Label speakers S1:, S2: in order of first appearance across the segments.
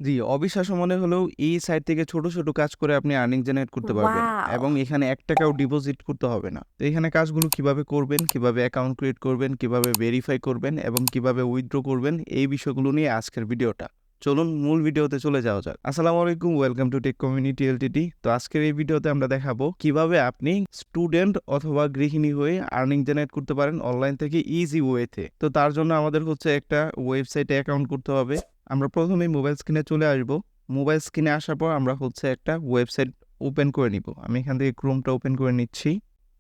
S1: জি, অবিশ্বাস্য মনে হলেও এই সাইট থেকে ছোট, ছোট কাজ করে আপনি আর্নিং জেনারেট করতে পারবেন
S2: ওয়াও!
S1: এবং এখানে ৳১ ডিপোজিট করতে হবে না। তো এখানে কাজগুলো কিভাবে করবেন, কিভাবে অ্যাকাউন্ট ক্রিয়েট করবেন, কিভাবে ভেরিফাই করবেন এবং কিভাবে উইথড্র করবেন এই বিষয়গুলো নিয়ে আজকের ভিডিওটা। চলুন মূল ভিডিওতে চলে যাওয়া যাক। আসসালামু আলাইকুম, welcome to tech community LTD. তো আজকের এই ভিডিওতে আমরা দেখাবো কিভাবে আপনি স্টুডেন্ট অথবা গৃহিণী হয়ে আর্নিং জেনারেট করতে পারেন অনলাইন থেকে ইজি ওয়েতে। তো তার জন্য আমাদের হচ্ছে একটা ওয়েবসাইটে অ্যাকাউন্ট করতে হবে। আমরা প্রথমেই মোবাইল স্ক্রিনে চলে আসব। মোবাইল স্ক্রিনে আসার পর আমরা হচ্ছে একটা ওয়েবসাইট ওপেন করে নিব। আমি এখান থেকে ক্রোমটা ওপেন করে নিচ্ছি।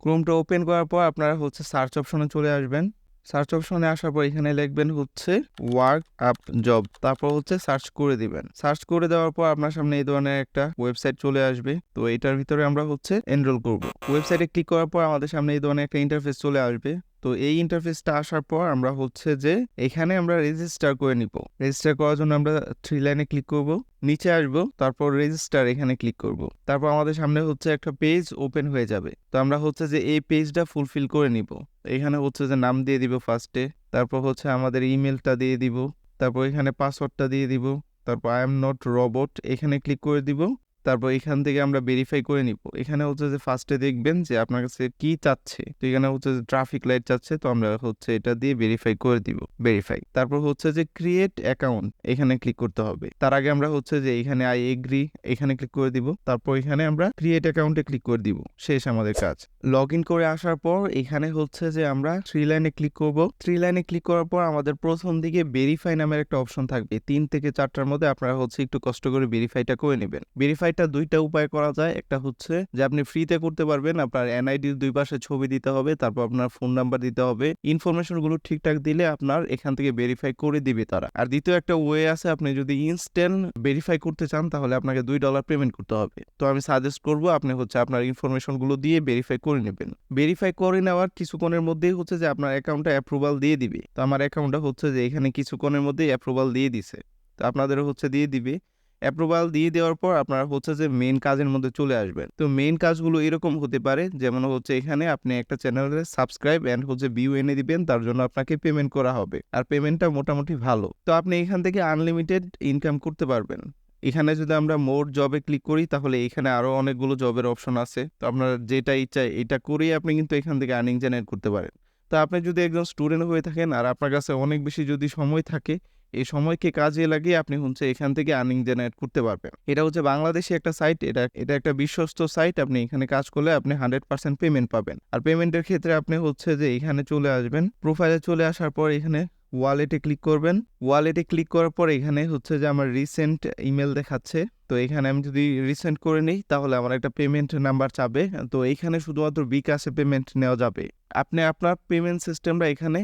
S1: ক্রোমটা ওপেন করার পর আপনারা হচ্ছে সার্চ অপশনে চলে আসবেন। সার্চ অপশনে আসার পর এখানে লিখবেন হচ্ছে ওয়ার্ক আপ জব, তারপর হচ্ছে সার্চ করে দিবেন। সার্চ করে দেওয়ার পর আপনার সামনে এই ধরনের একটা ওয়েবসাইট চলে আসবে। তো এটার ভিতরে আমরা হচ্ছে এনরোল করব। ওয়েবসাইটে ক্লিক করার পর আমাদের সামনে এই ধরনের একটা ইন্টারফেস চলে আসবে। তো এই ইন্টারফেসটা আসার পর আমরা হচ্ছে যে এখানে আমরা রেজিস্টার করে নিব। রেজিস্টার করার জন্য আমরা 3 লাইনে ক্লিক করব, নিচে আসব, তারপর রেজিস্টার এখানে ক্লিক করব। তারপর আমাদের সামনে হচ্ছে একটা পেজ ওপেন হয়ে যাবে। তো আমরা হচ্ছে যে এই পেজটা ফুলফিল করে নিব। এখানে হচ্ছে যে নাম দিয়ে দিব ফার্স্টে, তারপর হচ্ছে আমাদের ইমেলটা দিয়ে দিব, তারপর এখানে পাসওয়ার্ডটা দিয়ে দিব, তারপর আই এম নট রোবট এখানে ক্লিক করে দিব। তারপর এখান থেকে আমরা ভেরিফাই করে নিব। এখানে হচ্ছে যে ফার্স্টে দেখবেন যে আপনার কাছে কি চাচ্ছে। তো এখানে হচ্ছে যে ট্রাফিক লাইট চাচ্ছে, তো আমরা হচ্ছে এটা দিয়ে ভেরিফাই করে দিব। ভেরিফাই, তারপর হচ্ছে যে ক্রিয়েট অ্যাকাউন্ট এখানে ক্লিক করতে হবে। তার আগে আমরা হচ্ছে যে এখানে আই এগ্রি এখানে ক্লিক করে দিব। তারপর এখানে আমরা ক্রিয়েট অ্যাকাউন্টে ক্লিক করে দিব। শেষ আমাদের কাজ। লগ ইন করে আসার পর এখানে হচ্ছে যে আমরা 3 লাইনে ক্লিক করব। 3 লাইনে ক্লিক করার পর আমাদের প্রথম দিকে ভেরিফাই নামের একটা অপশন থাকবে। 3 থেকে 4টার মধ্যে আপনারা হচ্ছে একটু কষ্ট করে ভেরিফাইটা করে নেবেন। ভেরিফাইটা দুইটা উপায় করা যায়। একটা হচ্ছে যে আপনি ফ্রিতে করতে পারবেন। আপনার এনআইডির দুই পাশে ছবি দিতে হবে, তারপর আপনার ফোন নাম্বার দিতে হবে। ইনফরমেশনগুলো ঠিকঠাক দিলে আপনার এখান থেকে ভেরিফাই করে দিবে তারা। আর দ্বিতীয় একটা ওয়ে আছে, আপনি যদি ইনস্ট্যান্ট ভেরিফাই করতে চান তাহলে আপনাকে $2 পেমেন্ট করতে হবে। তো আমি সাজেস্ট করব আপনি হচ্ছে আপনার ইনফরমেশনগুলো দিয়ে ভেরিফাই করে নেবেন। ভেরিফাই করে নেওয়ার কিছুক্ষণের মধ্যেই হচ্ছে যে আপনার অ্যাকাউন্টটা অ্যাপ্রুভাল দিয়ে দিবে। তো আমার অ্যাকাউন্টটা হচ্ছে যে এখানে কিছুক্ষণের মধ্যেই অ্যাপ্রুভাল দিয়ে দিছে। তো আপনাদেরও হচ্ছে দিয়ে দিবে। অ্যাপ্রুভাল দিয়ে দেওয়ার পর আপনারা হচ্ছে যে মেইন কাজের মধ্যে চলে আসবেন। তো মেইন কাজগুলো এরকম হতে পারে, যেমন হচ্ছে এখানে আপনি একটা চ্যানেলে সাবস্ক্রাইব এন্ড হচ্ছে ভিউ এনে দিবেন, তার জন্য আপনাকে পেমেন্ট করা হবে। আর পেমেন্টটা মোটামুটি ভালো। তো আপনি এখান থেকে আনলিমিটেড ইনকাম করতে পারবেন। এখানে যদি আমরা মোর জবে ক্লিক করি তাহলে এখানে আরো অনেকগুলো জবের অপশন আছে। তো আপনার যেটা ইচ্ছা এটা করেই আপনি কিন্তু এখান থেকে আর্নিং জেনারেট করতে পারেন। তো আপনি যদি একজন স্টুডেন্ট হয়ে থাকেন আর আপনার কাছে অনেক বেশি যদি সময় থাকে, এই সময়কে কাজে লাগিয়ে আপনি হচ্ছে এখান থেকে আর্নিং জেনারেট করতে পারবেন। এটা হচ্ছে বাংলাদেশি একটা সাইট, এটা একটা বিশ্বস্ত সাইট। আপনি এখানে কাজ করলে আপনি 100% পেমেন্ট পাবেন। আর পেমেন্টের ক্ষেত্রে আপনি হচ্ছে যে এখানে চলে আসবেন। প্রোফাইলে চলে আসার পর এখানে ওয়ালেটে ক্লিক করবেন। ওয়ালেটে ক্লিক করার পর এখানে হচ্ছে যে আমার রিসেন্ট ইমেল দেখাচ্ছে। তো এখানে আমি যদি রিসেন্ট করে নিই তাহলে আমার একটা পেমেন্ট নাম্বার চাবে। তো এইখানে শুধুমাত্র বিকাশে পেমেন্ট নেওয়া যাবে। আপনি আপনার পেমেন্ট সিস্টেমটা এখানে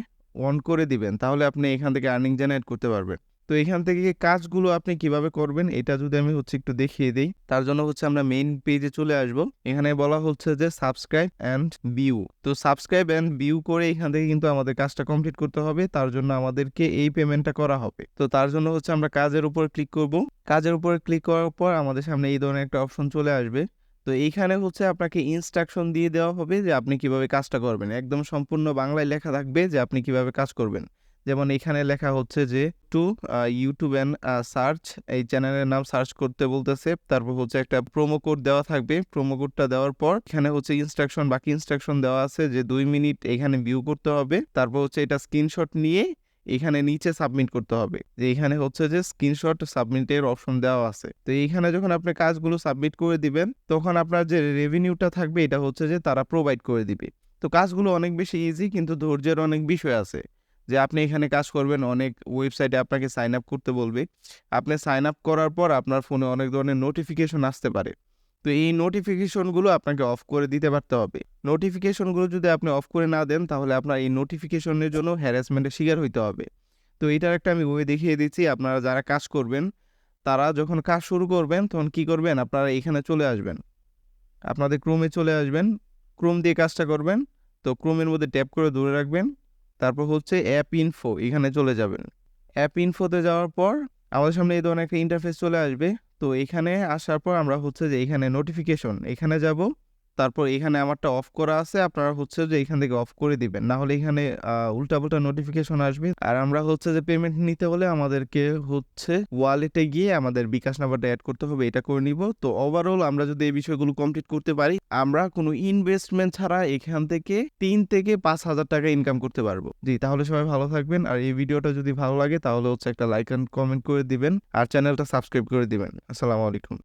S1: অন করে দিবেন, তাহলে আপনি এখান থেকে আর্নিং জেনারেট করতে পারবেন। তো এখান থেকে কাজগুলো আপনি কিভাবে করবেন এটা যদি আমি হচ্ছে একটু দেখিয়ে দিই। তার জন্য হচ্ছে আমরা মেইন পেজে চলে আসব। এখানে বলা হচ্ছে যে সাবস্ক্রাইব অ্যান্ড ভিউ। তো সাবস্ক্রাইব অ্যান্ড ভিউ করে এখান থেকে কিন্তু আমাদের কাজটা কমপ্লিট করতে হবে। তার জন্য আমাদেরকে এই পেমেন্টটা করা হবে। তো তার জন্য হচ্ছে আমরা কাজের উপর ক্লিক করব। কাজের উপর ক্লিক করার পর আমাদের সামনে এই ধরনের একটা অপশন চলে আসবে। তো এইখানে হচ্ছে আপনাকে ইনস্ট্রাকশন দিয়ে দেওয়া হবে যে আপনি কিভাবে কাজটা করবেন। একদম সম্পূর্ণ বাংলায় লেখা থাকবে যে আপনি কিভাবে কাজ করবেন। যেমন এখানে লেখা হচ্ছে যে টু ইউটিউব অ্যান্ড সার্চ, এই চ্যানেলের নাম সার্চ করতে বলতেছে। তারপর হচ্ছে একটা প্রোমো কোড দেওয়া থাকবে। প্রোমো কোডটা দেওয়ার পর এখানে হচ্ছে ইনস্ট্রাকশন, বাকি ইনস্ট্রাকশন দেওয়া আছে যে 2 মিনিট এখানে ভিউ করতে হবে। তারপর হচ্ছে এটা স্ক্রিনশট নিয়ে এখানে নিচে সাবমিট করতে হবে। যে এখানে হচ্ছে যে স্ক্রিনশট সাবমিটের অপশন দেওয়া আছে। তো এইখানে যখন আপনি কাজগুলো সাবমিট করে দিবেন তখন আপনার যে রেভিনিউটা থাকবে এটা হচ্ছে যে তারা প্রোভাইড করে দিবে। তো কাজগুলো অনেক বেশি ইজি, কিন্তু ধৈর্যের অনেক বিষয় আছে। যে আপনি এখানে কাজ করবেন, অনেক ওয়েবসাইটে আপনাকে সাইন আপ করতে বলবে। আপনি সাইন আপ করার পর আপনার ফোনে অনেক ধরনের নোটিফিকেশন আসতে পারে। তো এই নোটিফিকেশনগুলো আপনাকে অফ করে দিতে পারতে হবে। নোটিফিকেশনগুলো যদি আপনি অফ করে না দেন তাহলে আপনার এই নোটিফিকেশনের জন্য হ্যারাসমেন্টের শিকার হইতে হবে। তো এটার একটা আমি ওয়ে দেখিয়ে দিচ্ছি। আপনারা যারা কাজ করবেন তারা যখন কাজ শুরু করবেন তখন কি করবেন, আপনারা এখানে চলে আসবেন, আপনাদের ক্রোমে চলে আসবেন, ক্রোম দিয়ে কাজটা করবেন। তো ক্রোমের মধ্যে ট্যাপ করে ধরে রাখবেন। তারপর হচ্ছে অ্যাপ ইনফো, এখানে চলে যাবেন। অ্যাপ ইনফোতে যাওয়ার পর আমাদের সামনে এই ধরনের একটা ইন্টারফেস চলে আসবে। তো এখানে আসার পর আমরা হচ্ছে যে এখানে নোটিফিকেশন এখানে যাব। তারপর এখানে আমারটা অফ করা আছে, আপনারা হচ্ছে যে এখান থেকে অফ করে দিবেন, না হলে এখানে উল্টাপাল্টা নোটিফিকেশন আসবে। আর আমরা হচ্ছে যে পেমেন্ট নিতে হলে আমাদেরকে হচ্ছে ওয়ালেটে গিয়ে আমাদের বিকাশ নাম্বারটা অ্যাড করতে হবে, এটা করে নিব। তো ওভারঅল আমরা যদি এই বিষয়গুলো কমপ্লিট করতে পারি, আমরা কোনো ইনভেস্টমেন্ট ছাড়া এখান থেকে 3 থেকে 5,000 টাকা ইনকাম করতে পারবো। জি, তাহলে সবাই ভালো থাকবেন। আর এই ভিডিওটা যদি ভালো লাগে তাহলে হচ্ছে একটা লাইক এন্ড কমেন্ট করে দিবেন, আর চ্যানেলটা সাবস্ক্রাইব করে দিবেন। আসসালামু আলাইকুম।